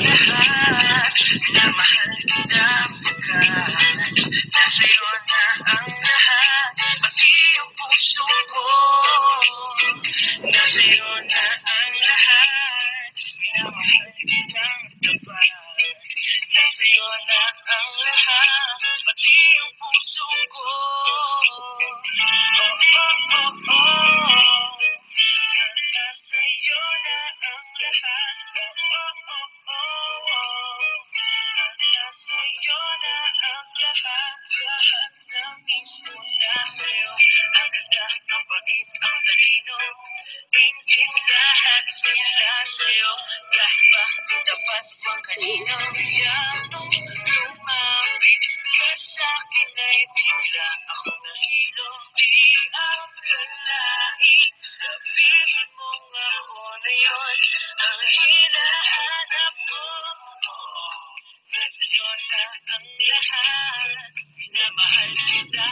lahat. Minamahal kita pagkat nasa'yo na ang lahat. Pati ang puso ko, nasa'yo na ang lahat. Minamahal kitang tapat, nasa'yo na ang lahat. Pati ang puso ko, oh, oh, oh, oh. Nasa'yo na ang lahat, oh, oh, oh, oh. Nasa'yo na ang lahat, lahat ng mismo nasa'yo. Ang ganda, ang bait, ang talino, ingit lahat sila sa'yo. Kahit ba dapat bang kanino yatong lumapit ka sa'kin ay bigla ako nahilo. Di akalain, sabihin mo nga ako na yun ang hinahanap ko. Nasa'yo na ang lahat, minamahal kita